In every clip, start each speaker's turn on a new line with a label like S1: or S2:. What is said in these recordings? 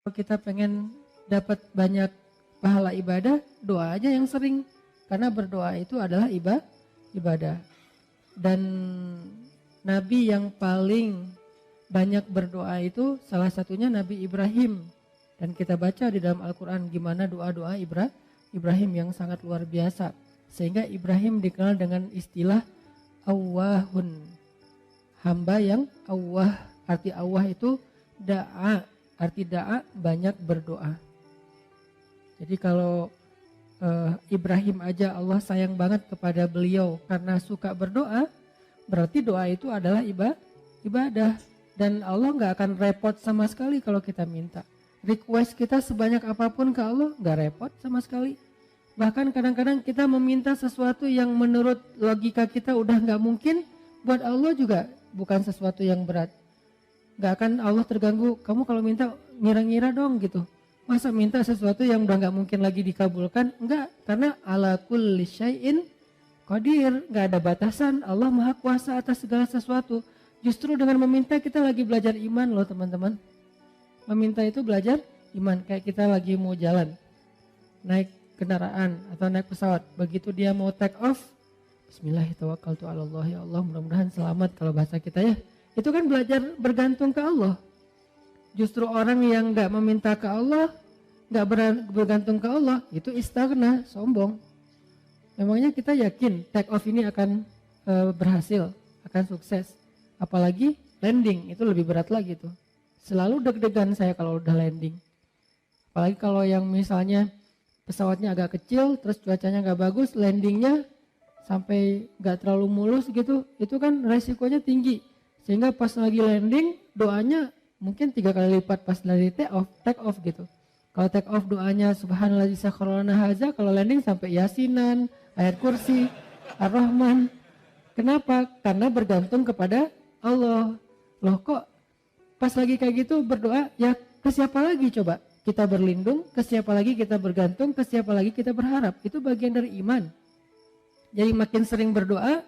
S1: Kalau kita pengen dapat banyak pahala ibadah, doa aja yang sering. Karena berdoa itu adalah ibadah. Dan Nabi yang paling banyak berdoa itu salah satunya Nabi Ibrahim. Dan kita baca di dalam Al-Quran gimana doa-doa Ibrahim yang sangat luar biasa. Sehingga Ibrahim dikenal dengan istilah awwahun. Hamba yang awwah, arti awwah itu da'a. Arti da'a banyak berdoa. Jadi kalau Ibrahim aja Allah sayang banget kepada beliau karena suka berdoa, berarti doa itu adalah ibadah. Dan Allah gak akan repot sama sekali kalau kita minta. Request kita sebanyak apapun ke Allah gak repot sama sekali. Bahkan kadang-kadang kita meminta sesuatu yang menurut logika kita udah gak mungkin, buat Allah juga bukan sesuatu yang berat. Gak akan Allah terganggu, kamu kalau minta ngira-ngira dong gitu. Masa minta sesuatu yang udah gak mungkin lagi dikabulkan? Enggak, karena ala kulli syai'in qadir, gak ada batasan. Allah maha kuasa atas segala sesuatu. Justru dengan meminta kita lagi belajar iman loh teman-teman. Meminta itu belajar iman, kayak kita lagi mau jalan, naik kendaraan atau naik pesawat. Begitu dia mau take off, Bismillahirrahmanirrahim, ya Allah mudah-mudahan selamat kalau bahasa kita ya. Itu kan belajar bergantung ke Allah. Justru orang yang gak meminta ke Allah, gak bergantung ke Allah, itu istighna, sombong. Memangnya kita yakin take off ini akan berhasil, akan sukses. Apalagi landing, itu lebih berat lagi tuh. Selalu deg-degan saya kalau udah landing. Apalagi kalau yang misalnya pesawatnya agak kecil, terus cuacanya gak bagus, landingnya sampai gak terlalu mulus gitu, itu kan resikonya tinggi. Sehingga pas lagi landing doanya mungkin 3 kali lipat pas dari take off gitu. Kalau take off doanya subhanallah sakharana haza, kalau landing sampai yasinan, ayat kursi, ar-rahman. Kenapa? Karena bergantung kepada Allah. Loh kok pas lagi kayak gitu berdoa, ya ke siapa lagi coba? Kita berlindung, ke siapa lagi kita bergantung, ke siapa lagi kita berharap. Itu bagian dari iman. Jadi makin sering berdoa,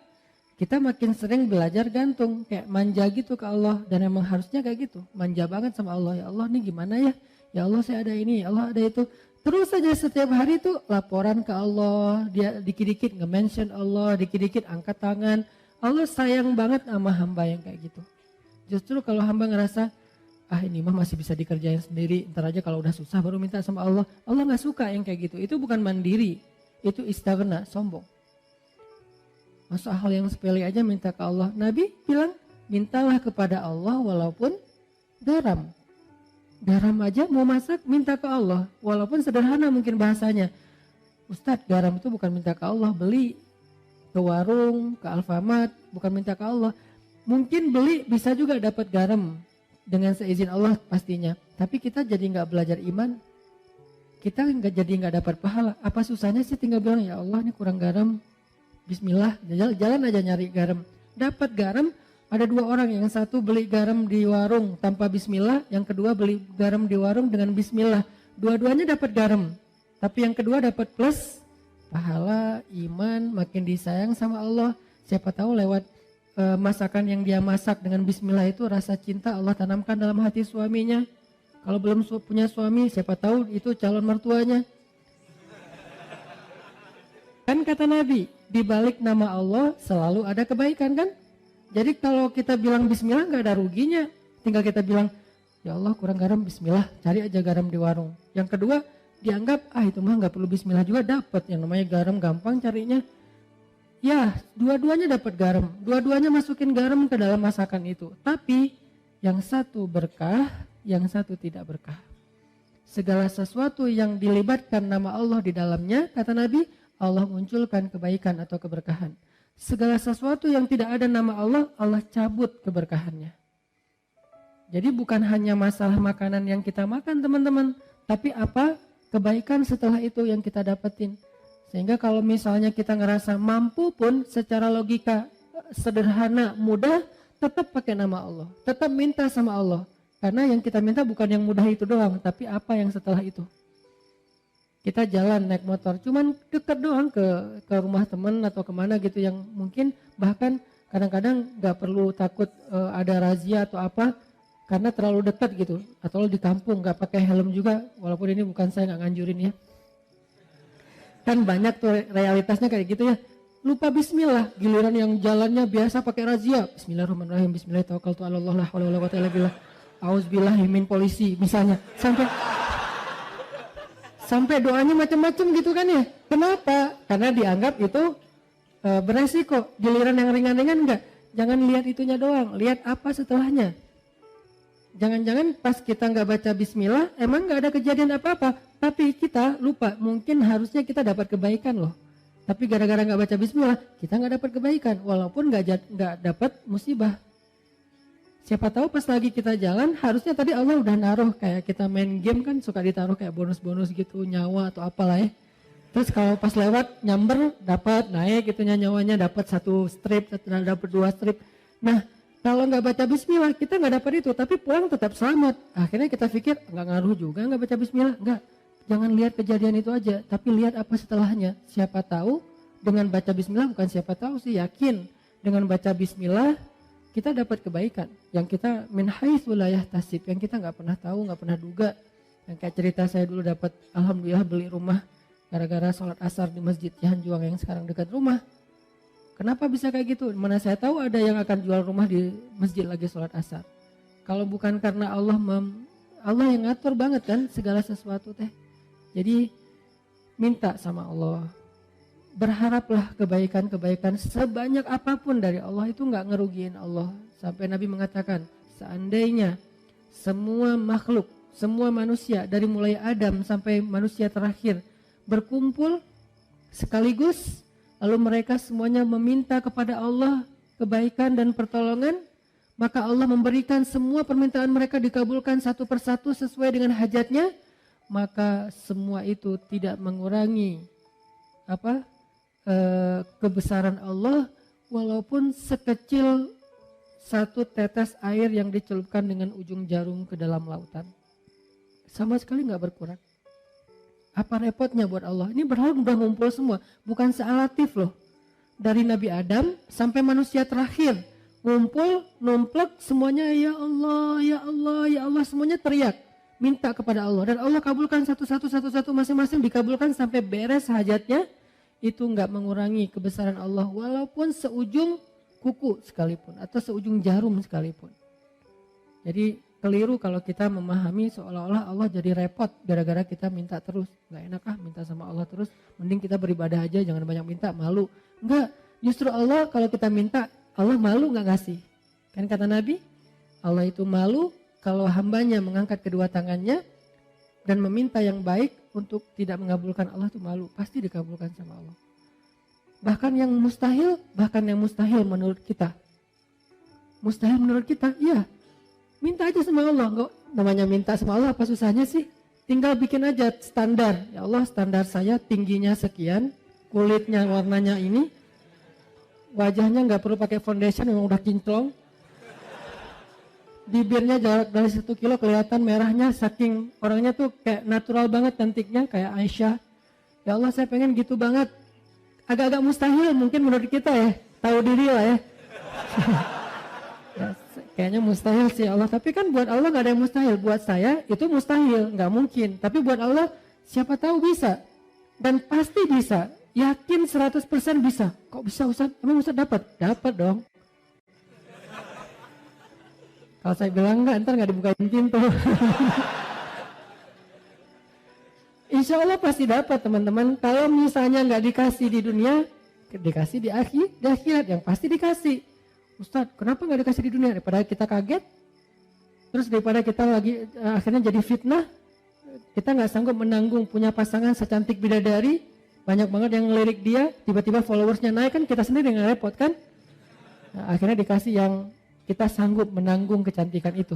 S1: kita makin sering belajar gantung, kayak manja gitu ke Allah. Dan emang harusnya kayak gitu, manja banget sama Allah. Ya Allah nih gimana ya, ya Allah saya ada ini, ya Allah ada itu. Terus saja setiap hari tuh laporan ke Allah, dia dikit-dikit nge-mention Allah, dikit-dikit angkat tangan. Allah sayang banget sama hamba yang kayak gitu. Justru kalau hamba ngerasa, ini mah masih bisa dikerjain sendiri, ntar aja kalau udah susah baru minta sama Allah. Allah gak suka yang kayak gitu, itu bukan mandiri, itu istighna, sombong. Masa hal yang sepele aja minta ke Allah. Nabi bilang, mintalah kepada Allah walaupun garam. Garam aja mau masak, minta ke Allah. Walaupun sederhana mungkin bahasanya. Ustadz, garam itu bukan minta ke Allah, beli ke warung, ke Alfamart, bukan minta ke Allah. Mungkin beli bisa juga dapat garam dengan seizin Allah pastinya. Tapi kita jadi gak belajar iman. Kita jadi gak dapat pahala. Apa susahnya sih tinggal bilang, ya Allah ini kurang garam. Bismillah, jalan aja nyari garam. Dapat garam, ada 2 orang, yang satu beli garam di warung tanpa bismillah, yang kedua beli garam di warung dengan bismillah. Dua-duanya dapat garam, tapi yang kedua dapat plus pahala, iman, makin disayang sama Allah. Siapa tahu lewat masakan yang dia masak dengan bismillah itu rasa cinta Allah tanamkan dalam hati suaminya. Kalau belum punya suami, siapa tahu itu calon mertuanya. Kan kata Nabi, di balik nama Allah selalu ada kebaikan kan? Jadi kalau kita bilang bismillah gak ada ruginya. Tinggal kita bilang, ya Allah kurang garam, bismillah, cari aja garam di warung. Yang kedua, dianggap itu mah gak perlu bismillah juga dapat. Yang namanya garam gampang carinya. Ya, dua-duanya dapat garam. Dua-duanya masukin garam ke dalam masakan itu. Tapi yang satu berkah, yang satu tidak berkah. Segala sesuatu yang dilibatkan nama Allah di dalamnya, kata Nabi, Allah munculkan kebaikan atau keberkahan. Segala sesuatu yang tidak ada nama Allah, Allah cabut keberkahannya. Jadi bukan hanya masalah makanan yang kita makan teman-teman, tapi apa kebaikan setelah itu yang kita dapetin. Sehingga kalau misalnya kita ngerasa mampu pun secara logika sederhana, mudah, tetap pakai nama Allah. Tetap minta sama Allah. Karena yang kita minta bukan yang mudah itu doang, tapi apa yang setelah itu. Kita jalan naik motor, cuman dekat doang ke rumah teman atau kemana gitu yang mungkin bahkan kadang-kadang gak perlu takut ada razia atau apa. karena terlalu dekat gitu, atau di kampung nggak pakai helm juga, walaupun ini bukan saya nggak nganjurin ya. Kan banyak tuh realitasnya kayak gitu ya. Lupa bismillah, giliran yang jalannya biasa pakai razia. Bismillahirrahmanirrahim, bismillahirrahmanirrahim, la haula wala quwwata illa billah. Auzubillahi min polisi misalnya. Sampai doanya macam-macam gitu kan ya. Kenapa? Karena dianggap itu beresiko. Giliran yang ringan-ringan enggak. Jangan lihat itunya doang, lihat apa setelahnya. Jangan-jangan pas kita nggak baca bismillah, emang nggak ada kejadian apa-apa, tapi kita lupa, mungkin harusnya kita dapat kebaikan loh. Tapi gara-gara nggak baca bismillah, kita nggak dapat kebaikan, walaupun nggak dapat musibah. Siapa tahu pas lagi kita jalan, harusnya tadi Allah udah naruh, kayak kita main game kan suka ditaruh kayak bonus-bonus gitu, nyawa atau apalah ya. Terus kalau pas lewat nyamber dapat naik gitunya nyawanya, dapat 1 strip, dapat 2 strip. Nah, kalau nggak baca bismillah, kita nggak dapat itu, tapi pulang tetap selamat. Akhirnya kita pikir, nggak ngaruh juga nggak baca bismillah. Nggak, jangan lihat kejadian itu aja, tapi lihat apa setelahnya. Siapa tahu dengan baca bismillah, bukan siapa tahu sih, yakin. Dengan baca bismillah, kita dapat kebaikan. Yang kita min haitsu la yahtasib, yang kita nggak pernah tahu, nggak pernah duga. Yang kayak cerita saya dulu dapat, alhamdulillah beli rumah, gara-gara sholat asar di masjid Cihanjuang yang sekarang dekat rumah. Kenapa bisa kayak gitu? Mana saya tahu ada yang akan jual rumah di masjid lagi sholat asar. Kalau bukan karena Allah yang ngatur banget kan segala sesuatu teh. Jadi minta sama Allah. Berharaplah kebaikan-kebaikan sebanyak apapun dari Allah, itu nggak ngerugiin Allah. Sampai Nabi mengatakan, seandainya semua makhluk, semua manusia dari mulai Adam sampai manusia terakhir berkumpul sekaligus, lalu mereka semuanya meminta kepada Allah kebaikan dan pertolongan, maka Allah memberikan semua permintaan mereka dikabulkan satu persatu sesuai dengan hajatnya, maka semua itu tidak mengurangi kebesaran Allah, walaupun sekecil 1 tetes air yang dicelupkan dengan ujung jarum ke dalam lautan. Sama sekali nggak berkurang. Apa repotnya buat Allah? Ini berharap udah ngumpul semua, bukan sealatif loh. Dari Nabi Adam sampai manusia terakhir, ngumpul, numplek semuanya, ya Allah, ya Allah, ya Allah, semuanya teriak, minta kepada Allah. Dan Allah kabulkan satu-satu masing-masing dikabulkan sampai beres hajatnya. Itu nggak mengurangi kebesaran Allah, walaupun seujung kuku sekalipun, atau seujung jarum sekalipun. Jadi keliru kalau kita memahami seolah-olah Allah jadi repot gara-gara kita minta terus. Gak enak minta sama Allah terus, mending kita beribadah aja, jangan banyak minta, malu. Enggak, justru Allah kalau kita minta, Allah malu gak ngasih. Kan kata Nabi, Allah itu malu kalau hambanya mengangkat kedua tangannya dan meminta yang baik untuk tidak mengabulkan Allah, itu malu, pasti dikabulkan sama Allah. Bahkan yang mustahil menurut kita. Mustahil menurut kita, iya. Minta aja sama Allah, kok namanya minta sama Allah apa susahnya sih? Tinggal bikin aja standar. Ya Allah, standar saya tingginya sekian, kulitnya warnanya ini, wajahnya nggak perlu pakai foundation, memang udah kinclong. Bibirnya jarak dari 1 kilo kelihatan merahnya, saking orangnya tuh kayak natural banget cantiknya, kayak Aisyah. Ya Allah, saya pengen gitu banget. Agak-agak mustahil mungkin menurut kita ya, tahu diri lah ya. Ya, kayaknya mustahil sih Allah, tapi kan buat Allah gak ada yang mustahil. Buat saya itu mustahil, gak mungkin. Tapi buat Allah siapa tahu bisa. Dan pasti bisa, yakin 100% bisa. Kok bisa Ustaz? Emang Ustaz dapat? Dapat dong. Kalau saya bilang enggak, ntar gak dibukain pintu. Insya Allah pasti dapat teman-teman. Kalau misalnya gak dikasih di dunia, dikasih di akhirat, yang pasti dikasih. Ustaz, kenapa nggak dikasih di dunia? Daripada kita kaget, terus daripada kita lagi akhirnya jadi fitnah, kita nggak sanggup menanggung punya pasangan secantik bidadari, banyak banget yang ngelirik dia, tiba-tiba followersnya naik, kan kita sendiri yang repot kan? Nah, akhirnya dikasih yang kita sanggup menanggung kecantikan itu,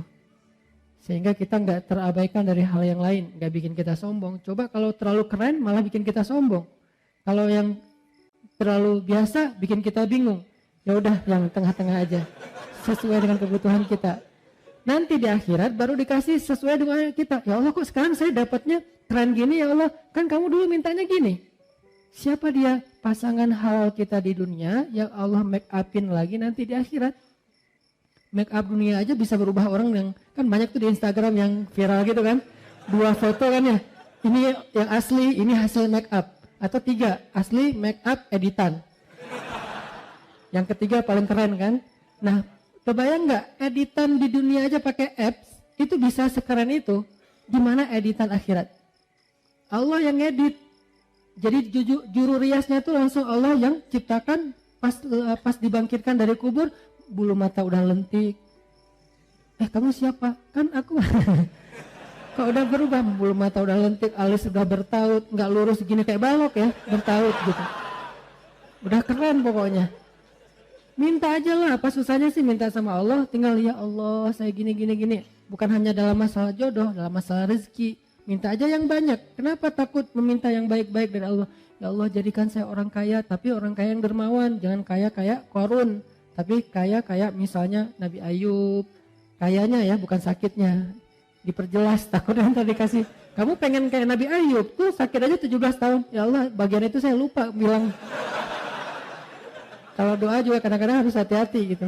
S1: sehingga kita nggak terabaikan dari hal yang lain, nggak bikin kita sombong. Coba kalau terlalu keren malah bikin kita sombong, kalau yang terlalu biasa bikin kita bingung. Ya udah yang tengah-tengah aja, sesuai dengan kebutuhan kita. Nanti di akhirat baru dikasih sesuai dengan kita. Ya Allah, kok sekarang saya dapatnya keren gini ya Allah, kan kamu dulu mintanya gini. Siapa dia? Pasangan halal kita di dunia yang Allah make upin lagi nanti di akhirat. Make up dunia aja bisa berubah orang yang, kan banyak tuh di Instagram yang viral gitu kan. 2 foto kan ya, ini yang asli, ini hasil make up. Atau 3, asli make up editan. Yang ketiga paling keren kan. Nah, kebayang nggak editan di dunia aja pakai apps, itu bisa sekeren itu. Gimana editan akhirat? Allah yang edit. Jadi juru riasnya tuh langsung Allah yang ciptakan. Pas dibangkitkan dari kubur, bulu mata udah lentik. Kamu siapa? Kan aku. Kok udah berubah, bulu mata udah lentik, alis udah bertaut, nggak lurus gini kayak balok ya, bertaut gitu. Udah keren pokoknya. Minta aja lah, apa susahnya sih minta sama Allah, tinggal ya Allah saya gini. Bukan hanya dalam masalah jodoh, dalam masalah rezeki. Minta aja yang banyak. Kenapa takut meminta yang baik-baik dari Allah? Ya Allah jadikan saya orang kaya, tapi orang kaya yang dermawan. Jangan kaya kayak Korun, tapi kaya kayak misalnya Nabi Ayub. Kayanya ya, bukan sakitnya. Diperjelas, takutnya tadi dikasih. Kamu pengen kayak Nabi Ayub, tuh sakit aja 17 tahun. Ya Allah bagian itu saya lupa bilang. Kalau doa juga kadang-kadang harus hati-hati gitu.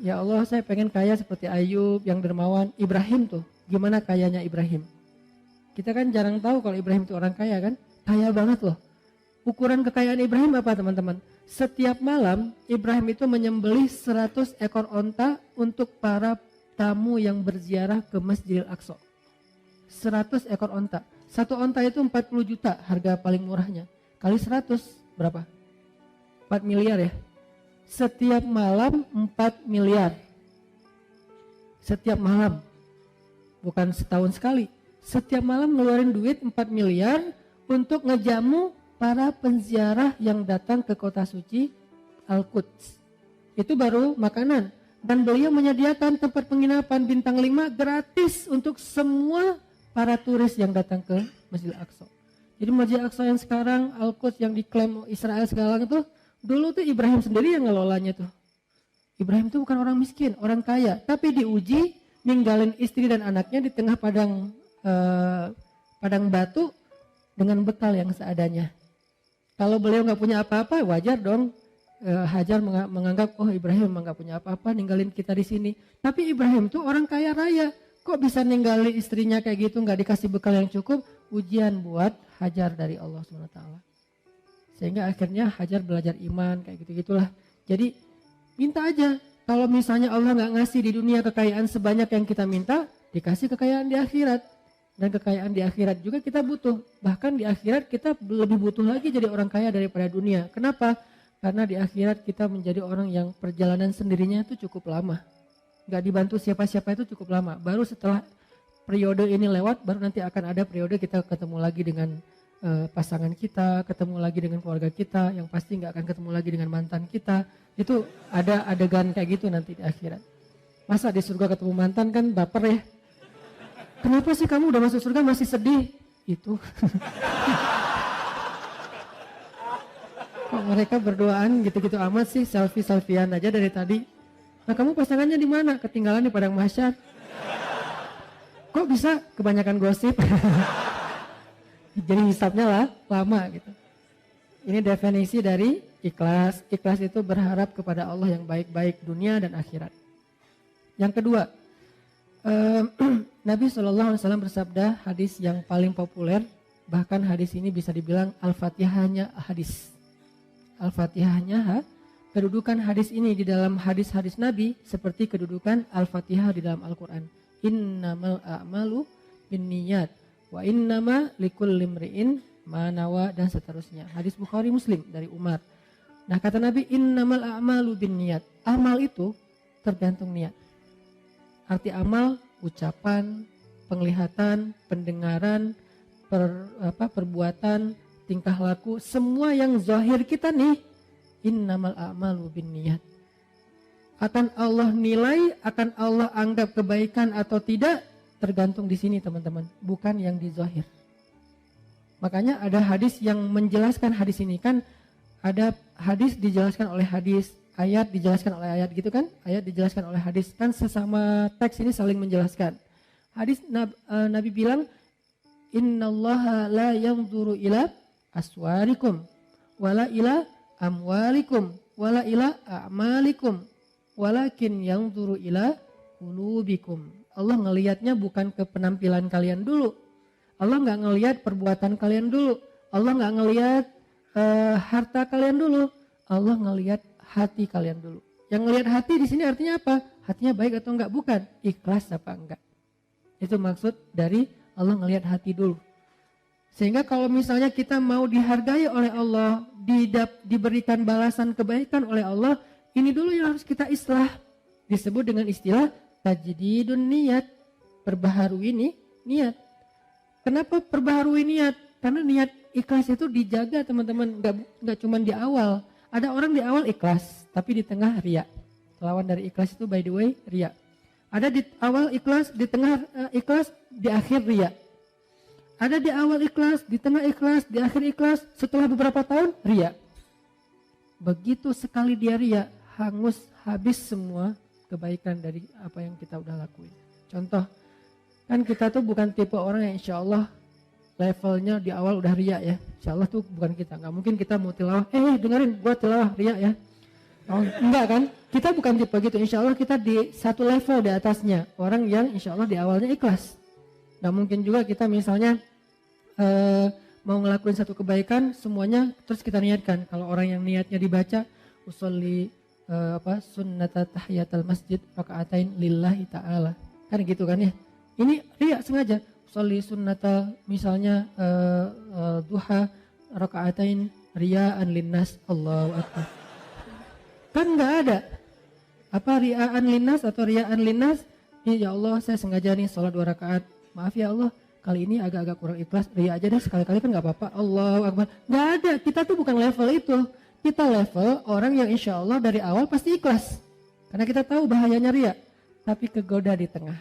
S1: Ya Allah saya pengen kaya seperti Ayub yang dermawan. Ibrahim tuh, gimana kayanya Ibrahim? Kita kan jarang tahu kalau Ibrahim itu orang kaya kan. Kaya banget loh. Ukuran kekayaan Ibrahim apa teman-teman? Setiap malam Ibrahim itu menyembelih 100 ekor onta untuk para tamu yang berziarah ke Masjidil Aqsa. 100 ekor onta. Satu onta itu 40 juta harga paling murahnya. Kali 100 berapa? 4 miliar ya. Setiap malam 4 miliar. Setiap malam. Bukan setahun sekali. Setiap malam ngeluarin duit 4 miliar untuk ngejamu para penziarah yang datang ke kota suci Al-Quds. Itu baru makanan. Dan beliau menyediakan tempat penginapan bintang 5 gratis untuk semua para turis yang datang ke Masjid Al-Aqsa. Jadi Masjid Al-Aqsa yang sekarang, Al-Quds yang diklaim Israel sekarang itu, dulu tuh Ibrahim sendiri yang ngelolanya tuh. Ibrahim itu bukan orang miskin, orang kaya. Tapi diuji, ninggalin istri dan anaknya di tengah padang batu dengan bekal yang seadanya. Kalau beliau nggak punya apa-apa, wajar dong. Hajar menganggap, oh Ibrahim memang nggak punya apa-apa, ninggalin kita di sini. Tapi Ibrahim tuh orang kaya raya, kok bisa ninggalin istrinya kayak gitu, nggak dikasih bekal yang cukup? Ujian buat Hajar dari Allah SWT. Sehingga akhirnya Hajar belajar iman kayak gitu-gitulah. Jadi minta aja. Kalau misalnya Allah nggak ngasih di dunia kekayaan sebanyak yang kita minta, dikasih kekayaan di akhirat. Dan kekayaan di akhirat juga kita butuh. Bahkan di akhirat kita lebih butuh lagi jadi orang kaya daripada dunia. Kenapa? Karena di akhirat kita menjadi orang yang perjalanan sendirinya itu cukup lama. Gak dibantu siapa-siapa itu cukup lama. Baru setelah periode ini lewat, baru nanti akan ada periode kita ketemu lagi dengan pasangan kita, ketemu lagi dengan keluarga kita, yang pasti gak akan ketemu lagi dengan mantan kita. Itu ada adegan kayak gitu nanti di akhirat. Masa di surga ketemu mantan kan baper ya. Kenapa sih kamu udah masuk surga masih sedih? Itu. Kok mereka berduaan gitu-gitu amat sih, selfie-selfian aja dari tadi. Nah kamu pasangannya di mana? Ketinggalan di padang mahsyar. Kok bisa? Kebanyakan gosip. Jadi hisapnya lah lama gitu. Ini definisi dari ikhlas. Ikhlas itu berharap kepada Allah yang baik-baik dunia dan akhirat. Yang kedua, Nabi SAW bersabda, hadis yang paling populer, bahkan hadis ini bisa dibilang Al-Fatihahnya hadis. Al-Fatihahnya, kedudukan hadis ini di dalam hadis-hadis Nabi seperti kedudukan Al-Fatihah di dalam Al-Quran. Innamal a'malu binniyat wa innama likulli imri'in ma nawa, dan seterusnya. Hadis Bukhari Muslim dari Umar. Nah kata Nabi, innamal a'malu binniyat. Amal itu tergantung niat. Arti amal, ucapan, penglihatan, pendengaran, perbuatan, tingkah laku, semua yang zahir kita nih, innamal a'malu binniyat. Akan Allah nilai, akan Allah anggap kebaikan atau tidak, tergantung di sini teman-teman, bukan yang di zahir. Makanya ada hadis yang menjelaskan hadis ini kan, ada hadis dijelaskan oleh hadis, ayat dijelaskan oleh ayat gitu kan, ayat dijelaskan oleh hadis kan, sesama teks ini saling menjelaskan. Hadis Nabi bilang, innallaha la yanzuru ila aswarikum wala ila amwalikum wala ila a'malikum walakin yanzuru ila qulubikum. Allah ngelihatnya bukan ke penampilan kalian dulu. Allah nggak ngelihat perbuatan kalian dulu. Allah nggak ngelihat harta kalian dulu. Allah ngelihat hati kalian dulu. Yang ngelihat hati di sini artinya apa? Hatinya baik atau enggak? Bukan. Ikhlas apa enggak? Itu maksud dari Allah ngelihat hati dulu. Sehingga kalau misalnya kita mau dihargai oleh Allah, diberikan balasan kebaikan oleh Allah, ini dulu yang harus kita islah. Disebut dengan istilah tajdidun niat. Perbaharui ini niat. Kenapa perbaharui niat? Karena niat ikhlas itu dijaga teman-teman. Enggak cuma di awal. Ada orang di awal ikhlas, tapi di tengah riya. Lawan dari ikhlas itu by the way riya. Ada di awal ikhlas, di tengah ikhlas, di akhir riya. Ada di awal ikhlas, di tengah ikhlas, di akhir ikhlas, setelah beberapa tahun riya. Begitu sekali dia riya, hangus habis semua kebaikan dari apa yang kita udah lakuin. Contoh, kan kita tuh bukan tipe orang yang insya Allah levelnya di awal udah riya ya. Insya Allah tuh bukan kita. Gak mungkin kita mau tilawah, dengerin gua tilawah riya ya. Oh, enggak kan? Kita bukan tipe gitu. Insya Allah kita di satu level di atasnya. Orang yang insya Allah di awalnya ikhlas. Gak mungkin juga kita misalnya mau ngelakuin satu kebaikan semuanya terus kita niatkan. Kalau orang yang niatnya dibaca usolli sunnata tahiyatul masjid rakaatain lillahi ta'ala. Kan gitu kan ya. Ini riya sengaja. Usolli sunnata misalnya duha rakaatain riya'an linnas Allahu akbar. Kan nggak ada apa ria'an linnas atau ria'an linnas. Ya Allah saya sengaja nih sholat 2 rakaat. Maaf ya Allah kali ini agak-agak kurang ikhlas. Ria aja deh sekali-kali kan nggak apa-apa. Allahu akbar. Nggak ada. Kita tuh bukan level itu. Kita level orang yang insya Allah dari awal pasti ikhlas. Karena kita tahu bahayanya ria. Tapi kegoda di tengah.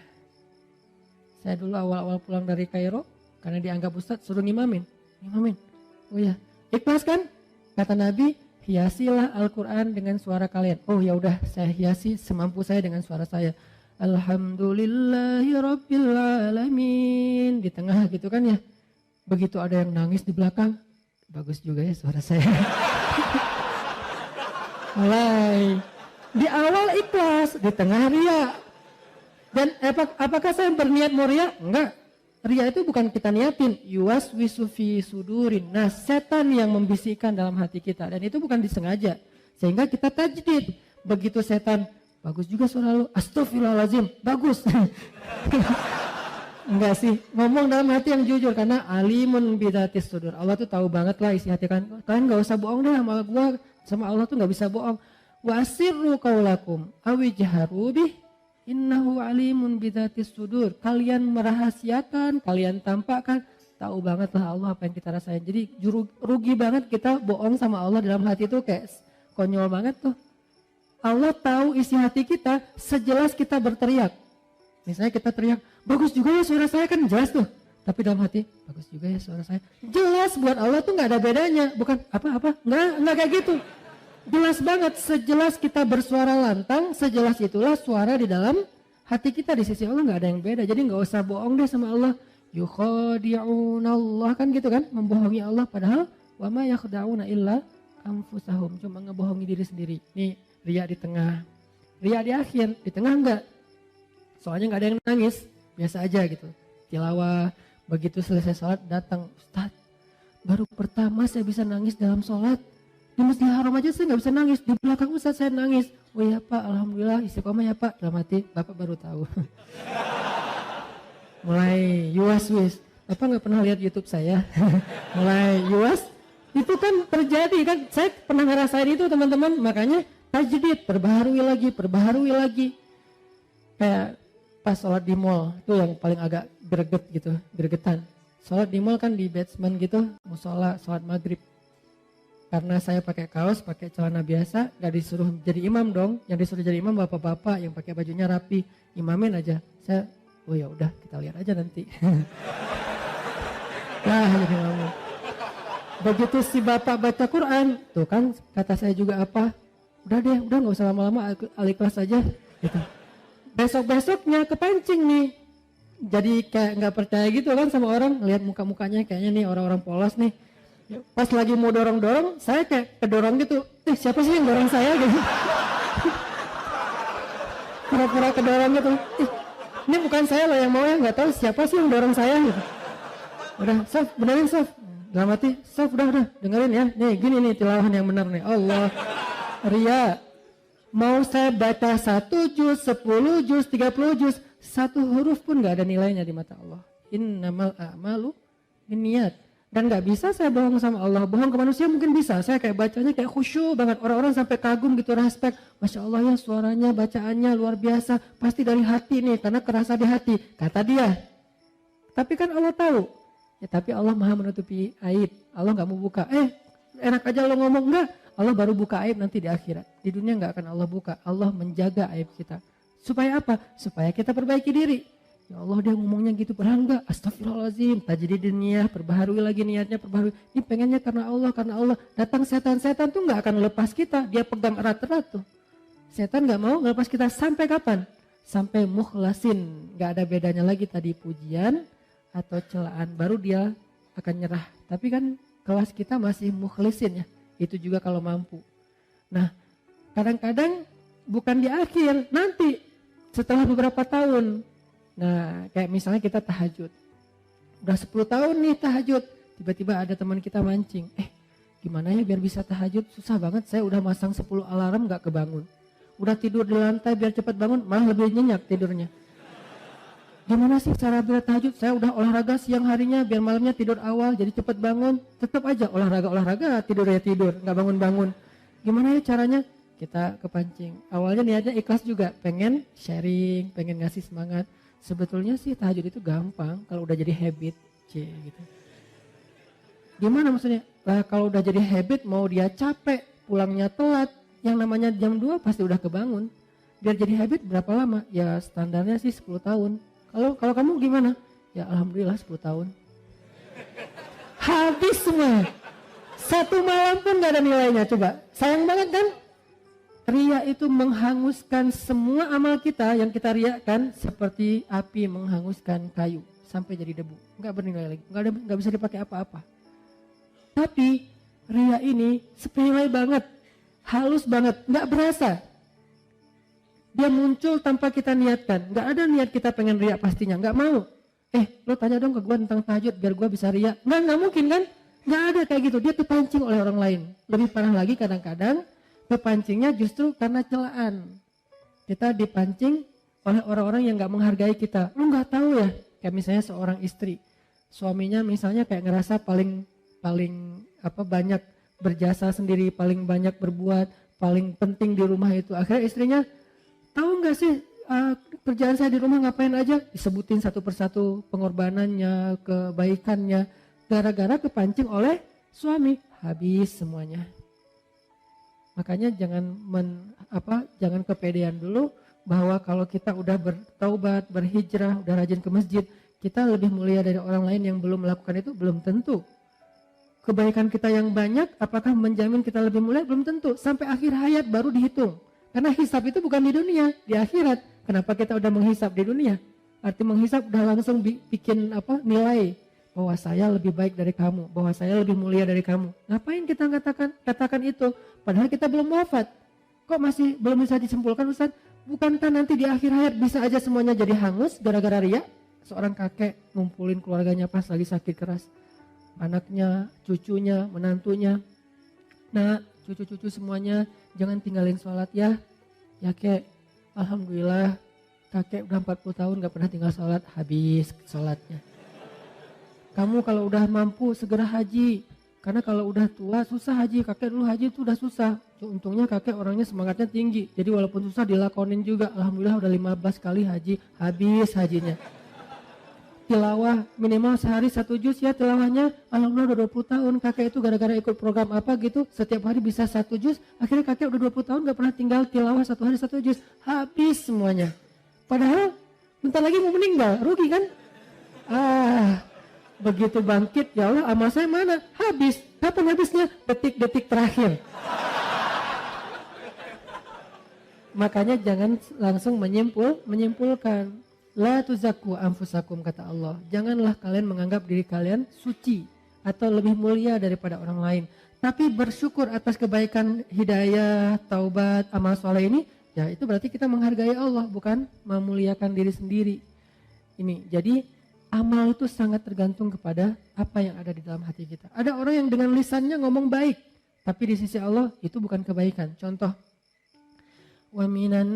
S1: Saya dulu awal-awal pulang dari Kairo karena dianggap ustadz suruh ngimamin. Oh ya ikhlas kan? Kata Nabi, hiasilah Al-Quran dengan suara kalian. Oh ya udah saya hiasi semampu saya dengan suara saya. Alhamdulillahi Rabbil Alamin. Di tengah gitu kan ya. Begitu ada yang nangis di belakang. Bagus juga ya suara saya. Mulai. Di awal ikhlas. Di tengah ria. Dan apakah saya berniat mau ria? Enggak. Ria itu bukan kita niatin. Yuwaswisu fi sudurin. Nah setan yang membisikkan dalam hati kita. Dan itu bukan disengaja. Sehingga kita tajdid. Begitu setan, bagus juga suara lu. Astaghfirullahaladzim. Bagus. Enggak sih. Ngomong dalam hati yang jujur. Karena alimun bidatis sudur. Allah tuh tahu banget lah isi hati kan. Kalian gak usah bohong deh sama gua. Sama Allah tuh gak bisa bohong. Wa asirru qaulakum awijharu bih. Innahu alimun bidatis sudur. Kalian merahasiakan, kalian tampakkan, tahu banget lah Allah apa yang kita rasain. Jadi rugi banget kita bohong sama Allah dalam hati itu kayak konyol banget tuh. Allah tahu isi hati kita sejelas kita berteriak. Misalnya kita teriak, bagus juga ya suara saya, kan jelas tuh. Tapi dalam hati, bagus juga ya suara saya. Jelas buat Allah tuh gak ada bedanya. Bukan apa-apa, enggak kayak gitu. Jelas banget, sejelas kita bersuara lantang, sejelas itulah suara di dalam hati kita. Di sisi Allah gak ada yang beda. Jadi gak usah bohong deh sama Allah. Yukhadi'unallah, kan gitu kan, membohongi Allah. Padahal wa ma yakhda'una illa anfusahum, cuma ngebohongi diri sendiri. Nih ria di tengah, ria di akhir, di tengah enggak. Soalnya gak ada yang nangis, biasa aja gitu. Tilawah, begitu selesai sholat datang, Ustadz baru pertama saya bisa nangis dalam sholat. Di Masjidil Haram aja saya gak bisa nangis, di belakang Ustadz saya nangis. Oh iya Pak, alhamdulillah istiqomah ya Pak. Dalam hati, Bapak baru tahu. Mulai yuwas-wis, Bapak gak pernah lihat YouTube saya. Mulai yuwas, itu kan terjadi kan. Saya pernah ngerasain itu teman-teman, makanya tajdid, perbaharui lagi. Kayak pas sholat di mall, itu yang paling agak gregetan. Sholat di mall kan di basement gitu, musola, sholat maghrib. Karena saya pakai kaos, pakai celana biasa, gak disuruh jadi imam dong. Yang disuruh jadi imam bapak-bapak yang pakai bajunya rapi, imamin aja. Saya, oh ya udah kita lihat aja nanti. Nah, jadi ngomong. Begitu si bapak baca Quran, tuh kan kata saya juga apa? Udah nggak usah lama-lama, al-ikhlas aja. Gitu. Besok-besoknya kepancing nih. Jadi kayak nggak percaya gitu kan sama orang, lihat muka-mukanya kayaknya nih orang-orang polos nih. Pas lagi mau dorong-dorong, saya kayak kedorong gitu. Siapa sih yang dorong saya gitu? pura-pura kedorong gitu. Ini bukan saya loh yang mau ya, nggak tahu siapa sih yang dorong saya gitu. Udah, Sof, benerin Sof. Dalam hati, Sof udah, dengerin ya. Nih gini nih tilawahan yang benar nih. Allah, ria. Mau saya baca 1 juz, 10 juz, 30 juz, satu huruf pun nggak ada nilainya di mata Allah. Innamal a'malu binniyat. Dan nggak bisa saya bohong sama Allah. Bohong ke manusia mungkin bisa. Saya kayak bacanya kayak khusyuk banget. Orang-orang sampai kagum gitu, respect. Masya Allah ya suaranya, bacaannya luar biasa. Pasti dari hati nih, karena kerasa di hati. Kata dia. Tapi kan Allah tahu. Ya tapi Allah maha menutupi aib. Allah nggak mau buka. Enak aja Allah ngomong enggak. Allah baru buka aib nanti di akhirat. Di dunia nggak akan Allah buka. Allah menjaga aib kita. Supaya apa? Supaya kita perbaiki diri. Ya Allah dia ngomongnya gitu, padahal enggak, astagfirullahaladzim, tajdidin niyah, perbaharui lagi niatnya, perbaharui. Ini pengennya karena Allah. Datang setan-setan tuh enggak akan lepas kita, dia pegang erat-erat tuh. Setan enggak mau ngelepas kita sampai kapan? Sampai mukhlasin, enggak ada bedanya lagi tadi pujian atau celaan, baru dia akan nyerah. Tapi kan kelas kita masih mukhlisin ya, itu juga kalau mampu. Nah kadang-kadang bukan di akhir, nanti setelah beberapa tahun. Nah kayak misalnya kita tahajud, udah 10 tahun nih tahajud, tiba-tiba ada teman kita mancing, gimana ya biar bisa tahajud, susah banget, saya udah masang 10 alarm gak kebangun, udah tidur di lantai biar cepat bangun, malah lebih nyenyak tidurnya. Gimana sih cara biar tahajud, saya udah olahraga siang harinya biar malamnya tidur awal jadi cepat bangun, tetap aja olahraga, tidur ya tidur, gak bangun-bangun. Gimana ya caranya? Kita kepancing, awalnya niatnya ikhlas juga, pengen sharing, pengen ngasih semangat. Sebetulnya sih tahajud itu gampang kalau udah jadi habit, gitu. Gimana maksudnya? Lah kalau udah jadi habit, mau dia capek, pulangnya telat, yang namanya jam 2 pasti udah kebangun. Biar jadi habit berapa lama? Ya standarnya sih 10 tahun. Kalau kamu gimana? Ya alhamdulillah 10 tahun. Habis semua. 1 malam pun gak ada nilainya, coba. Sayang banget kan? Ria itu menghanguskan semua amal kita yang kita riakan seperti api menghanguskan kayu sampai jadi debu. Enggak bernilai lagi, enggak bisa dipakai apa-apa. Tapi ria ini sepele banget, halus banget, enggak berasa. Dia muncul tanpa kita niatkan, enggak ada niat kita pengen ria pastinya, enggak mau. Lo tanya dong ke gue tentang tahajud biar gue bisa ria. Enggak mungkin kan? Enggak ada kayak gitu, dia kepancing oleh orang lain. Lebih parah lagi kadang-kadang kepancingnya justru karena celaan. Kita dipancing oleh orang-orang yang gak menghargai kita. Lu gak tahu ya, kayak misalnya seorang istri, suaminya misalnya kayak ngerasa paling banyak berjasa sendiri, paling banyak berbuat, paling penting di rumah itu. Akhirnya istrinya, tahu gak sih kerjaan saya di rumah ngapain aja? Disebutin satu persatu pengorbanannya, kebaikannya, gara-gara kepancing oleh suami, habis semuanya. Makanya jangan kepedean dulu bahwa kalau kita udah bertaubat, berhijrah, udah rajin ke masjid, kita lebih mulia dari orang lain yang belum melakukan itu, belum tentu. Kebaikan kita yang banyak, apakah menjamin kita lebih mulia? Belum tentu. Sampai akhir hayat baru dihitung. Karena hisab itu bukan di dunia, di akhirat. Kenapa kita udah menghisab di dunia? Arti menghisab udah langsung bikin nilai. Bahwa saya lebih baik dari kamu, bahwa saya lebih mulia dari kamu. Ngapain kita katakan itu? Padahal kita belum wafat. Kok masih belum bisa disimpulkan Ustaz? Bukankah nanti di akhir hayat bisa aja semuanya jadi hangus gara-gara ria? Seorang kakek ngumpulin keluarganya pas lagi sakit keras. Anaknya, cucunya, menantunya. Nah, cucu-cucu semuanya jangan tinggalin sholat ya. Ya kek, alhamdulillah kakek udah 40 tahun gak pernah tinggal sholat, habis sholatnya. Kamu kalau udah mampu segera haji, karena kalau udah tua susah haji. Kakek dulu haji itu udah susah. Untungnya kakek orangnya semangatnya tinggi, jadi walaupun susah dilakonin juga. Alhamdulillah udah 15 kali haji, habis hajinya. Tilawah minimal sehari 1 juz ya tilawahnya. Alhamdulillah udah 20 tahun kakek itu gara-gara ikut program apa gitu, setiap hari bisa 1 juz. Akhirnya kakek udah 20 tahun gak pernah tinggal tilawah 1 hari 1 juz, habis semuanya. Padahal bentar lagi mau meninggal, rugi kan? Begitu bangkit, ya Allah amal saya mana? Habis. Kapan habisnya? Detik-detik terakhir. Makanya jangan langsung menyimpulkan. La tuzakku anfusakum kata Allah. Janganlah kalian menganggap diri kalian suci atau lebih mulia daripada orang lain. Tapi bersyukur atas kebaikan hidayah, taubat, amal soleh ini Ya itu berarti kita menghargai Allah, bukan memuliakan diri sendiri. Ini, jadi amal itu sangat tergantung kepada apa yang ada di dalam hati kita. Ada orang yang dengan lisannya ngomong baik, tapi di sisi Allah itu bukan kebaikan. Contoh, wa minan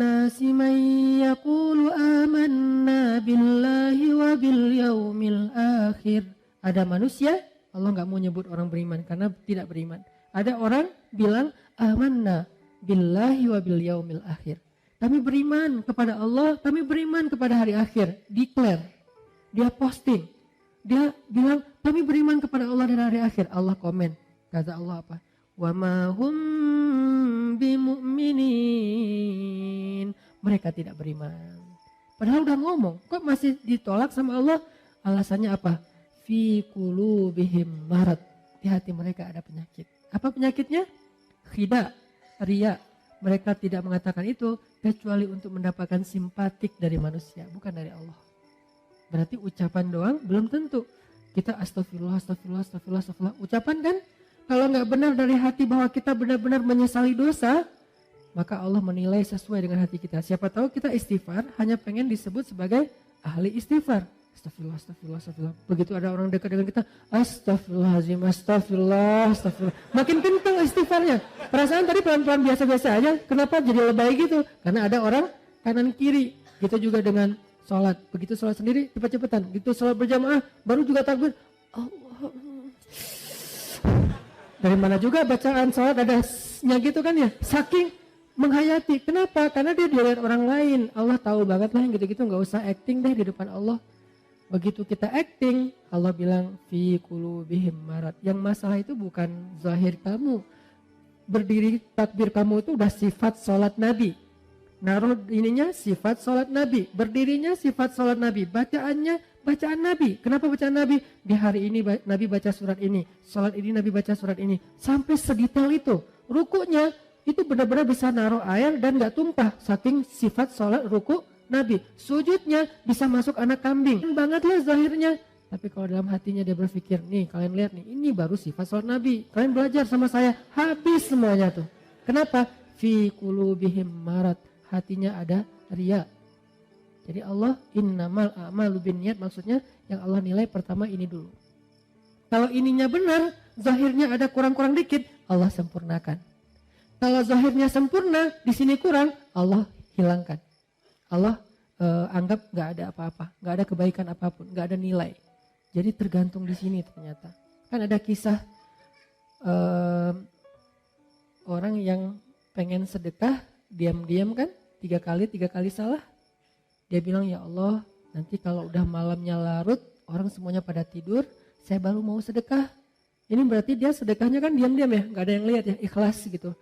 S1: nasi may yaqulu amanna billahi wa bil yaumil akhir. Ada manusia, Allah nggak mau nyebut orang beriman karena tidak beriman. Ada orang bilang amanna billahi wa bil yaumil akhir. Kami beriman kepada Allah, kami beriman kepada hari akhir. Declare, dia posting, dia bilang kami beriman kepada Allah dan hari akhir. Allah komen, kata Allah apa? Wa ma hum bimu'minin. Mereka tidak beriman. Padahal udah ngomong, kok masih ditolak sama Allah? Alasannya apa? Fi qulubihim marad. Di hati mereka ada penyakit. Apa penyakitnya? Khida, riya. Mereka tidak mengatakan itu kecuali untuk mendapatkan simpatik dari manusia, bukan dari Allah. Berarti ucapan doang belum tentu. Kita astagfirullah, astagfirullah, astagfirullah, astagfirullah. Ucapan kan? Kalau nggak benar dari hati bahwa kita benar-benar menyesali dosa, maka Allah menilai sesuai dengan hati kita. Siapa tahu kita istighfar hanya pengen disebut sebagai ahli istighfar. Astagfirullah, astagfirullah, astagfirullah. Begitu ada orang dekat dengan kita, astagfirullahaladzim, astagfirullah, astagfirullah. Makin kencang istighfarnya. Perasaan tadi pelan-pelan biasa-biasa aja. Kenapa jadi lebay gitu? Karena ada orang kanan kiri. Gitu juga dengan sholat. Begitu sholat sendiri cepat-cepatan. Begitu sholat berjamaah baru juga takbir. Allah. Dari mana juga bacaan sholat ada gitu kan ya. Saking menghayati. Kenapa? Karena dia dilihat orang lain. Allah tahu banget lah yang gitu-gitu. Gak usah acting deh di depan Allah. Begitu kita acting, Allah bilang fi qulubihim marad. Yang masalah itu bukan zahir kamu. Berdiri takbir kamu itu udah sifat sholat Nabi. Naruh ininya sifat sholat Nabi. Berdirinya sifat sholat Nabi. Bacaannya bacaan Nabi. Kenapa bacaan Nabi? Di hari ini Nabi baca surat ini. Sholat ini Nabi baca surat ini. Sampai sedetail itu. Rukunya itu benar-benar bisa naruh air dan gak tumpah. Saking sifat sholat ruku Nabi. Sujudnya bisa masuk anak kambing. Bangetlah zahirnya. Tapi kalau dalam hatinya dia berpikir, nih kalian lihat nih, ini baru sifat sholat Nabi. Kalian belajar sama saya, habis semuanya tuh. Kenapa? Fi qulubihim marad. Hatinya ada riya. Jadi Allah innamal a'malu binniyat, maksudnya yang Allah nilai pertama ini dulu. Kalau ininya benar, zahirnya ada kurang-kurang dikit, Allah sempurnakan. Kalau zahirnya sempurna, di sini kurang, Allah hilangkan. Allah anggap nggak ada apa-apa, nggak ada kebaikan apapun, nggak ada nilai. Jadi tergantung di sini ternyata. Kan ada kisah orang yang pengen sedekah, diam-diam kan, tiga kali salah. Dia bilang, ya Allah, nanti kalau udah malamnya larut, orang semuanya pada tidur, saya baru mau sedekah. Ini berarti dia sedekahnya kan diam-diam ya, nggak ada yang lihat ya, ikhlas gitu.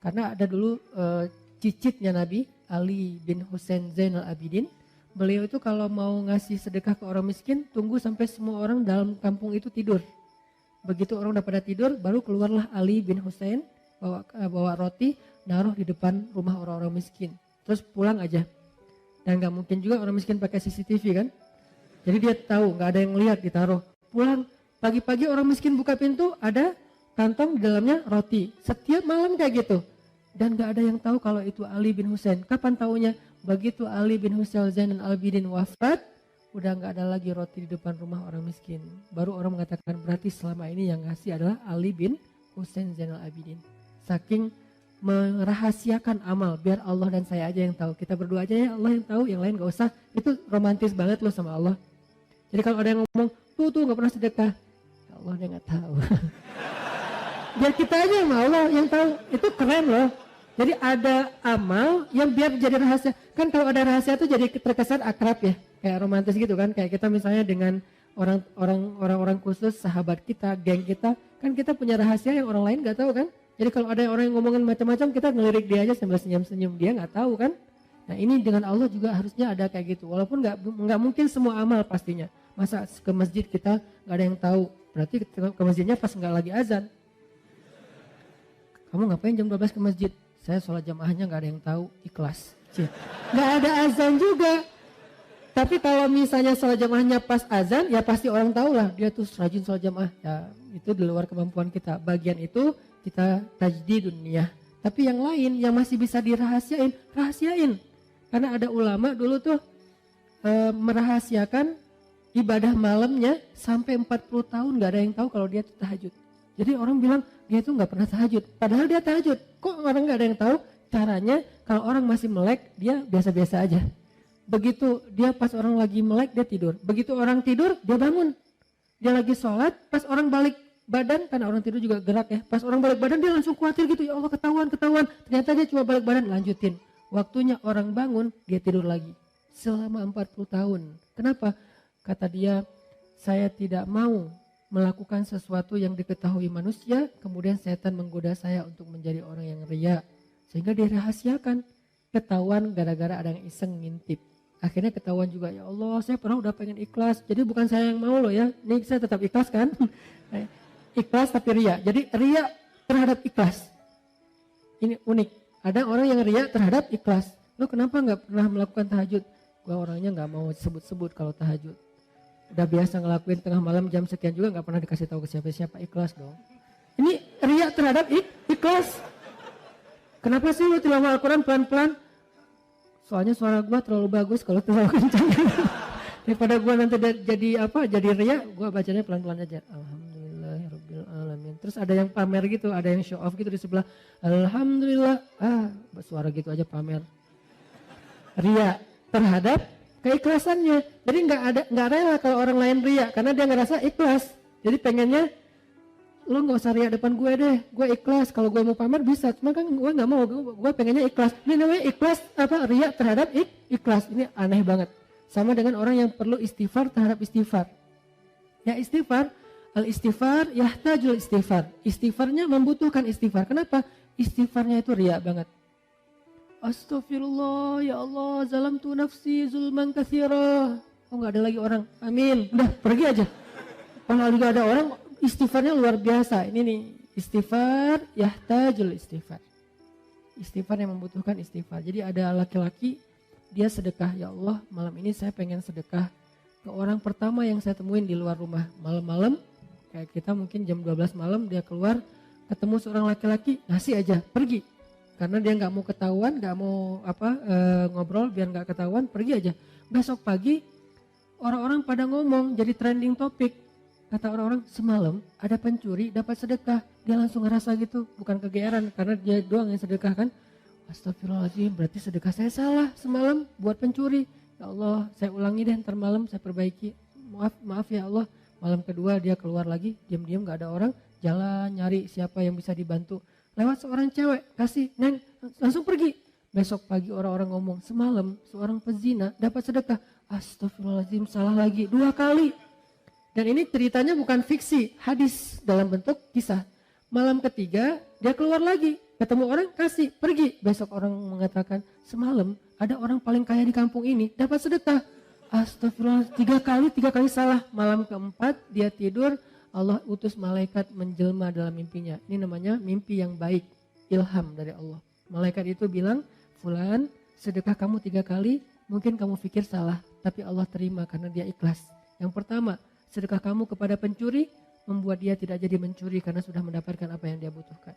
S1: Karena ada dulu cicitnya Nabi, Ali bin Husain Zainal Abidin. Beliau itu kalau mau ngasih sedekah ke orang miskin, tunggu sampai semua orang dalam kampung itu tidur. Begitu orang udah pada tidur, baru keluarlah Ali bin Husain, bawa roti, naruh di depan rumah orang-orang miskin. Terus pulang aja. Dan gak mungkin juga orang miskin pakai CCTV kan. Jadi dia tahu gak ada yang lihat, ditaruh. Pulang pagi-pagi orang miskin buka pintu, ada kantong di dalamnya roti. Setiap malam kayak gitu. Dan gak ada yang tahu kalau itu Ali bin Husain. Kapan taunya? Begitu Ali bin Husain Zainal Abidin wafat, udah gak ada lagi roti di depan rumah orang miskin. Baru orang mengatakan berarti selama ini yang ngasih adalah Ali bin Husain Zainal Abidin. Saking merahasiakan amal biar Allah dan saya aja yang tahu. Kita berdua aja ya, Allah yang tahu, yang lain gak usah. Itu romantis banget loh sama Allah. Jadi kalau ada yang ngomong tuh gak pernah sedekah, ya Allah dia gak tahu. Biar kita aja sama Allah yang tahu. Itu keren loh. Jadi ada amal yang biar jadi rahasia. Kan kalau ada rahasia tuh jadi terkesan akrab ya, kayak romantis gitu kan. Kayak kita misalnya dengan orang-orang khusus, sahabat kita, geng kita, kan kita punya rahasia yang orang lain gak tahu kan. Jadi kalau ada orang yang ngomongin macam-macam, kita ngelirik dia aja sambil senyum-senyum, dia nggak tahu kan. Nah ini dengan Allah juga harusnya ada kayak gitu. Walaupun nggak mungkin semua amal pastinya. Masa ke masjid kita nggak ada yang tahu, berarti ke masjidnya pas nggak lagi azan. Kamu ngapain jam 12 ke masjid? Saya sholat jamaahnya nggak ada yang tahu, ikhlas. Nggak ada azan juga. Tapi kalau misalnya sholat jamaahnya pas azan, ya pasti orang tahu lah dia tuh rajin sholat jamaah. Ya itu di luar kemampuan kita. Bagian itu kita tajdidun niyah. Tapi yang lain yang masih bisa dirahasiain, rahasiain. Karena ada ulama dulu tuh merahasiakan ibadah malamnya sampai 40 tahun gak ada yang tahu kalau dia tuh tahajud. Jadi orang bilang dia tuh gak pernah tahajud. Padahal dia tahajud. Kok orang gak ada yang tahu? Caranya kalau orang masih melek dia biasa-biasa aja. Begitu dia pas orang lagi melek dia tidur. Begitu orang tidur dia bangun. Dia lagi sholat pas orang balik badan, karena orang tidur juga gerak ya. Pas orang balik badan dia langsung khawatir gitu. Ya Allah ketahuan. Ternyata dia cuma balik badan lanjutin. Waktunya orang bangun dia tidur lagi. Selama 40 tahun. Kenapa? Kata dia, saya tidak mau melakukan sesuatu yang diketahui manusia, kemudian setan menggoda saya untuk menjadi orang yang riya. Sehingga dirahasiakan. Ketahuan gara-gara ada yang iseng ngintip. Akhirnya ketahuan juga, ya Allah saya pernah udah pengen ikhlas. Jadi bukan saya yang mau loh ya, ini saya tetap ikhlas kan. Ikhlas tapi riya. Jadi riya terhadap ikhlas. Ini unik. Ada orang yang riya terhadap ikhlas. Lo kenapa gak pernah melakukan tahajud? Gua orangnya gak mau sebut-sebut kalau tahajud. Udah biasa ngelakuin tengah malam jam sekian juga gak pernah dikasih tahu ke siapa-siapa, ikhlas dong. Ini riya terhadap ikhlas. Kenapa sih lo tilawah Al-Quran pelan-pelan? Soalnya suara gue terlalu bagus kalau terlalu kencang. Daripada gue nanti jadi riya, gue bacanya pelan-pelan aja. Alhamdulillahirrabbilalamin. Terus ada yang pamer gitu, ada yang show off gitu di sebelah. Alhamdulillah, suara gitu aja pamer. Riya terhadap keikhlasannya. Jadi nggak rela kalau orang lain riya karena dia ngerasa ikhlas. Jadi pengennya lo nggak usah riya depan gue deh, gue ikhlas. Kalau gue mau pamer bisa, cuma kan gue nggak mau, gue pengennya ikhlas. Ini namanya ikhlas riya terhadap ikhlas. Ini aneh banget. Sama dengan orang yang perlu istighfar terhadap istighfar. Ya istighfar, al-istighfar yahtajul istighfar. Istighfarnya membutuhkan istighfar. Kenapa? Istighfarnya itu riya banget. Astagfirullah, ya Allah, zalamtu nafsi zulman katsira. Oh nggak ada lagi orang, amin. Udah pergi aja. Kalau juga ada orang, istighfarnya luar biasa. Ini nih, istighfar yahtajul istighfar. Istighfar yang membutuhkan istighfar. Jadi ada laki-laki, dia sedekah, ya Allah malam ini saya pengen sedekah ke orang pertama yang saya temuin di luar rumah. Malam-malam, kayak kita mungkin jam 12 malam dia keluar, ketemu seorang laki-laki, ngasih aja, pergi. Karena dia gak mau ketahuan, gak mau ngobrol biar gak ketahuan, pergi aja. Besok pagi, orang-orang pada ngomong, jadi trending topik. Kata orang-orang, semalam ada pencuri dapat sedekah. Dia langsung ngerasa gitu, bukan kegeeran karena dia doang yang sedekah kan. Astagfirullahaladzim, berarti sedekah saya salah semalam buat pencuri. Ya Allah, saya ulangi deh ntar malam, saya perbaiki. Maaf ya Allah. Malam kedua dia keluar lagi, diam-diam gak ada orang. Jalan nyari siapa yang bisa dibantu. Lewat seorang cewek, kasih, neng, langsung pergi. Besok pagi orang-orang ngomong, semalam seorang pezina dapat sedekah. Astagfirullahaladzim, salah lagi 2 kali. Dan ini ceritanya bukan fiksi, hadis dalam bentuk kisah. Malam ketiga dia keluar lagi, ketemu orang kasih, pergi. Besok orang mengatakan, semalam ada orang paling kaya di kampung ini dapat sedekah. Astagfirullah, 3 kali salah. Malam keempat dia tidur, Allah utus malaikat menjelma dalam mimpinya. Ini namanya mimpi yang baik, ilham dari Allah. Malaikat itu bilang, fulan sedekah kamu 3 kali, mungkin kamu pikir salah, tapi Allah terima karena dia ikhlas. Yang pertama, sedekah kamu kepada pencuri membuat dia tidak jadi mencuri karena sudah mendapatkan apa yang dia butuhkan.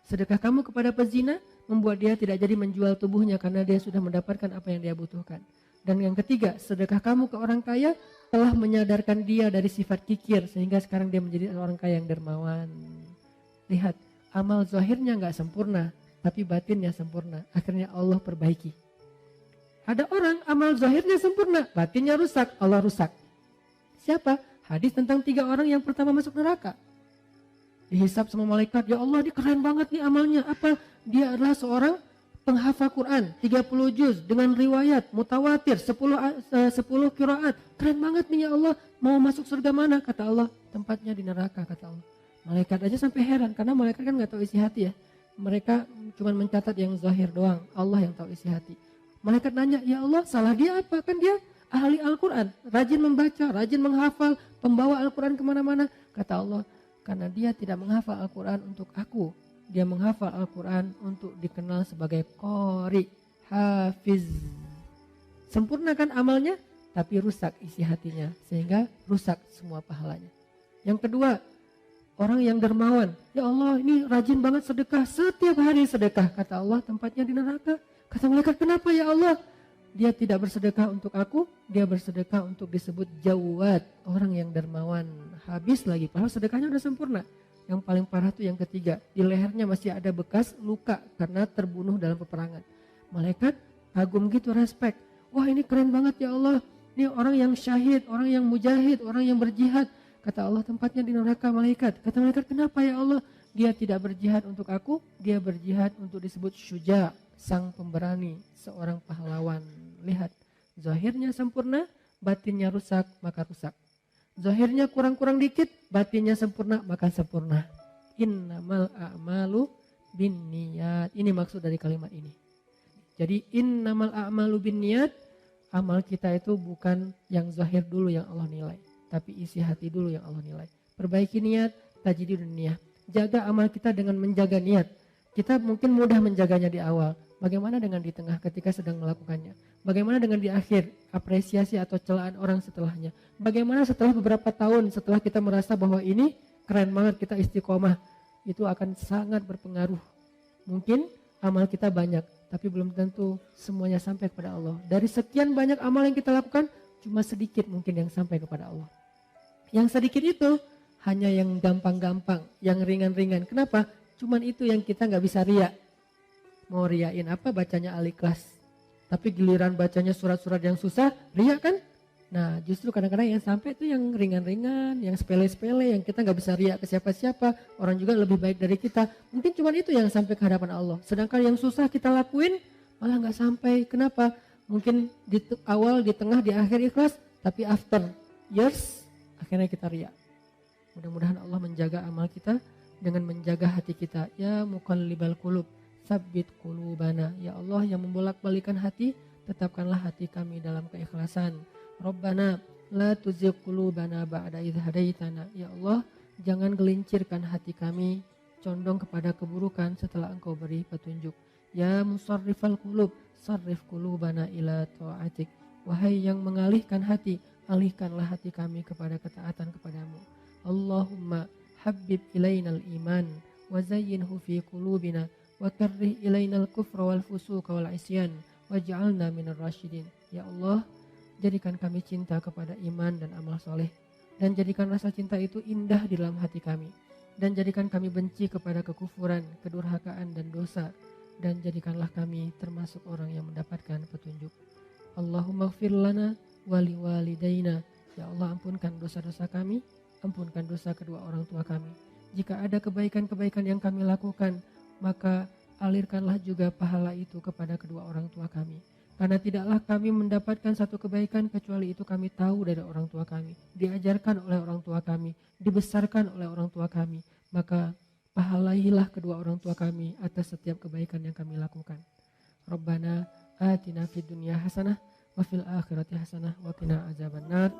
S1: Sedekah kamu kepada pezina membuat dia tidak jadi menjual tubuhnya karena dia sudah mendapatkan apa yang dia butuhkan. Dan yang ketiga, sedekah kamu ke orang kaya telah menyadarkan dia dari sifat kikir sehingga sekarang dia menjadi orang kaya yang dermawan. Lihat, amal zahirnya gak sempurna tapi batinnya sempurna. Akhirnya Allah perbaiki. Ada orang amal zahirnya sempurna, batinnya rusak, Allah rusak. Siapa? Hadis tentang 3 orang yang pertama masuk neraka. Dihisab sama malaikat, ya Allah dia keren banget nih amalnya. Apa? Dia adalah seorang penghafal Quran 30 juz dengan riwayat mutawatir 10 qiraat. Keren banget nih ya Allah. Mau masuk surga mana? Kata Allah, tempatnya di neraka kata Allah. Malaikat aja sampai heran karena malaikat kan gak tahu isi hati ya. Mereka cuma mencatat yang zahir doang. Allah yang tahu isi hati. Malaikat nanya, ya Allah salah dia apa? Kan dia ahli Al-Quran, rajin membaca, rajin menghafal, pembawa Al-Quran kemana-mana. Kata Allah, karena dia tidak menghafal Al-Quran untuk aku. Dia menghafal Al-Quran untuk dikenal sebagai qori, hafiz. Sempurnakan amalnya, tapi rusak isi hatinya. Sehingga rusak semua pahalanya. Yang kedua, orang yang dermawan. Ya Allah, ini rajin banget sedekah, setiap hari sedekah. Kata Allah, tempatnya di neraka. Kata malaikat, kenapa ya Allah? Dia tidak bersedekah untuk aku, dia bersedekah untuk disebut Jawad, orang yang dermawan. Habis lagi, padahal sedekahnya udah sempurna. Yang paling parah tuh yang ketiga, di lehernya masih ada bekas luka karena terbunuh dalam peperangan. Malaikat kagum gitu, respect. Wah, ini keren banget ya Allah. Ini orang yang syahid, orang yang mujahid, orang yang berjihad. Kata Allah, tempatnya di neraka malaikat. Kata malaikat, kenapa ya Allah? Dia tidak berjihad untuk aku, dia berjihad untuk disebut syuja, sang pemberani, seorang pahlawan. Lihat, zahirnya sempurna, batinnya rusak, maka rusak. Zahirnya kurang-kurang dikit, batinnya sempurna, maka sempurna. Innamal a'malu binniyat. Ini maksud dari kalimat ini. Jadi innamal a'malu binniyat, amal kita itu bukan yang zahir dulu yang Allah nilai, tapi isi hati dulu yang Allah nilai. Perbaiki niat, tajdidun niyah. Jaga amal kita dengan menjaga niat. Kita mungkin mudah menjaganya di awal. Bagaimana dengan di tengah ketika sedang melakukannya? Bagaimana dengan di akhir, apresiasi atau celaan orang setelahnya? Bagaimana setelah beberapa tahun setelah kita merasa bahwa ini keren banget, kita istiqomah? Itu akan sangat berpengaruh. Mungkin amal kita banyak, tapi belum tentu semuanya sampai kepada Allah. Dari sekian banyak amal yang kita lakukan, cuma sedikit mungkin yang sampai kepada Allah. Yang sedikit itu hanya yang gampang-gampang, yang ringan-ringan. Kenapa? Cuman itu yang kita gak bisa riak. Mau riain apa? Bacanya Al-Ikhlas. Tapi giliran bacanya surat-surat yang susah, riak kan? Nah, justru kadang-kadang yang sampai itu yang ringan-ringan, yang sepele-sepele, yang kita gak bisa riak ke siapa-siapa. Orang juga lebih baik dari kita. Mungkin cuma itu yang sampai ke hadapan Allah. Sedangkan yang susah kita lakuin, malah gak sampai. Kenapa? Mungkin di awal, di tengah, di akhir ikhlas, tapi after years, akhirnya kita riak. Mudah-mudahan Allah menjaga amal kita dengan menjaga hati kita. Ya muqallibal qulub, tsabbit qulubana. Ya Allah yang membolak-balikan hati, tetapkanlah hati kami dalam keikhlasan. Rabbana la tuzigh qulubana ba'da idh hadaitana. Ya Allah, jangan gelincirkan hati kami condong kepada keburukan setelah Engkau beri petunjuk. Ya musarrifal qulub, sarrif qulubana ila ta'atik. Wahai yang mengalihkan hati, alihkanlah hati kami kepada ketaatan kepadamu. Allahumma habbib ilainal iman wa zayyinhu fi qulubina wa karrih ilainal kufra wal fusuqa wal isyan waj'alna minar rasyidin. Ya Allah, jadikan kami cinta kepada iman dan amal soleh, dan jadikan rasa cinta itu indah di dalam hati kami, dan jadikan kami benci kepada kekufuran, kedurhakaan dan dosa, dan jadikanlah kami termasuk orang yang mendapatkan petunjuk. Allahumma ighfir lana wa liwalidayna. Ya Allah, ampunkan dosa-dosa kami, ampunkan dosa kedua orang tua kami. Jika ada kebaikan-kebaikan yang kami lakukan, maka alirkanlah juga pahala itu kepada kedua orang tua kami. Karena tidaklah kami mendapatkan satu kebaikan kecuali itu kami tahu dari orang tua kami, diajarkan oleh orang tua kami, dibesarkan oleh orang tua kami. Maka pahalailah kedua orang tua kami atas setiap kebaikan yang kami lakukan. Rabbana atina fid dunya hasanah wa fil akhirati hasanah wa qina azabannar.